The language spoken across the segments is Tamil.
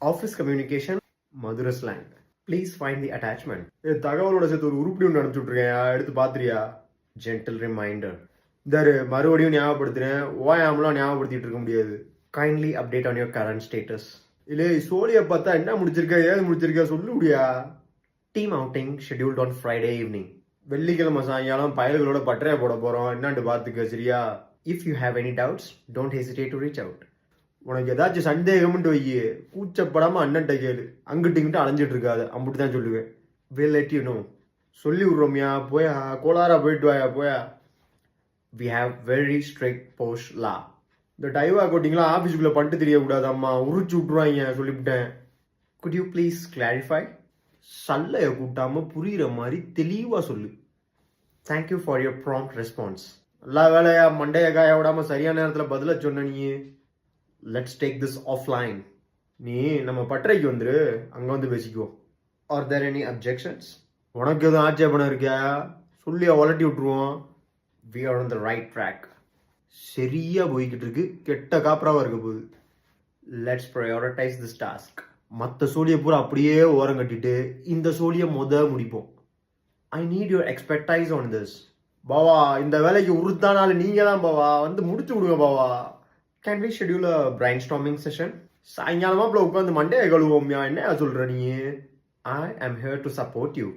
Office communication Madurai slang. Please find the attachment. தகவலோட சேர்த்து ஒரு உருப்படி ஒன்று அனுப்பிச்சு விட்ருக்கேன், எடுத்து பார்த்துறியா? Gentle reminder. இந்த மறுபடியும் ஞாபகப்படுத்துறேன், ஓயாமலாம் ஞாபகப்படுத்திட்டு இருக்க முடியாது. Kindly update on your current status. இல்லை சோழியை பார்த்தா என்ன முடிச்சிருக்க, ஏது முடிச்சிருக்க சொல்லு முடியா? Team outing scheduled on Friday evening. வெள்ளிக்கிழமை சாயங்காலம் பயல்களோட பட்டறைய போட போகிறோம், என்னான்னு பார்த்துக்க சரியா? If you have any doubts don't hesitate to reach out. உனக்கு ஏதாச்சும் சந்தேகம்ட்டு வை, கூச்சப்படாமல் அண்ணன்ட்ட கேளு, அங்கிட்டு இங்கிட்டு அலைஞ்சிட்டு இருக்காது, அம்பிட்டு தான் சொல்லுவேன். Will let you know. சொல்லி விட்றோம்யா, போயா கோளாரா போயிட்டு வாயா போயா. We have very strict post law. இந்த டைவா கோட்டிங்லாம் ஆஃபீஸுக்குள்ளே பண்ணிட்டு தெரியக்கூடாது, அம்மா உரிச்சு விட்ருவாங்க சொல்லிவிட்டேன். Could you please clarify? சல்லையை கூட்டாமல் புரிகிற மாதிரி தெளிவாக சொல்லு. Thank you for your prompt response. எல்லா வேலையா மண்டைய காய விடாமல் சரியான நேரத்தில் பதில சொன்ன நீ. Let's take this offline. நீ நம்ம பட்டறைக்கு வந்துரு, அங்கே வந்து பேசிக்கோ. Are there any objections? உனக்கு எதுவும் ஆட்சேபணம் இருக்கா? சொல்லி வளட்டி விட்டுருவோம். We are on the right track. சரியா போய்கிட்டு இருக்கு, கெட்ட காப்பராவாக இருக்க போகுது. Let's prioritise this task. மற்ற சோழியை பூரா அப்படியே ஓரம் கட்டிட்டு இந்த சோழியை முடிப்போம். I need your expertise on this. பாவா, இந்த வேலைக்கு உறுத்தானால நீங்கள் தான் பாவா, வந்து முடிச்சு விடுங்க பாவா. Can we schedule a brainstorming session? சாயங்காலமா அப்படி உட்காந்து மண்டையை கழுவோம்யா, என்ன சொல்கிற நீ? ஐ ஆம் ஹியர் டு சப்போர்ட் யூ.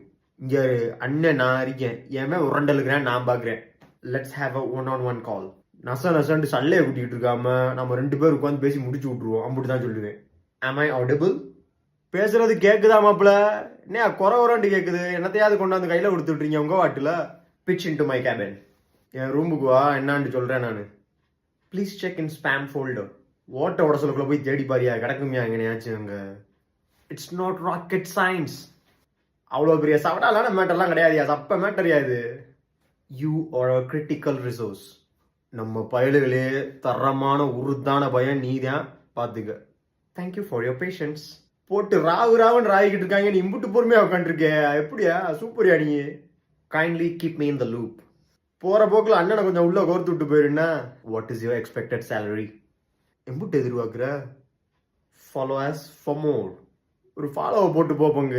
இங்கே அண்ணன் நான் இருக்கேன், ஏமே உரண்டலுக்கிறேன், நான் பார்க்குறேன். Let's have a one call. நசன்ட்டு சல்லையை கூட்டிகிட்டு இருக்காம நம்ம 2 பேர் உட்காந்து பேசி முடிச்சு விட்ருவோம், அப்படி தான் சொல்லுவேன். ஆம் ஐ ஆடிபிள்? பேசுறது கேட்குதா மாப்பிள்ள? என்ன குறவுறாண்டு கேட்குது, என்னத்தையாவது கொண்டாந்து கையில் கொடுத்துட்றீங்க உங்கள் வாட்டில். Pitch in to my cabin. என் ரூமுக்கு வா, என்னான்னு சொல்கிறேன் நான். Please check in spam folder. ஓட்ட உடசலுக்குள்ள போய் தேடி பாரியா, கிடக்குமியா எங்கேயாச்சும் அங்கே. It's not rocket science. அவ்வளோ பெரிய சவடாலான மேட்டர்லாம் கிடையாதுயா, சப்ப மேட்டரியா இது. You are a critical resource. நம்ம பயலுகளே தரமான உருத்தான பயம் நீ தான், பார்த்துக்க. Thank you for your patience. போட்டு ராவுன்னு ராயிக்கிட்டு இருக்காங்க, நீ இம்புட்டு பொறுமையாக உட்காந்துருக்கே, எப்படியா? சூப்பரியா நீ. Kindly keep me in the loop. போகிற போக்கில் அண்ணனை கொஞ்சம் உள்ளே கோர்த்து விட்டு போயிருந்தா. What is your expected salary? எம்புட்டு எதிர்பார்க்குற? Follow as for more. ஒரு ஃபாலோவை போட்டு போப்போங்க.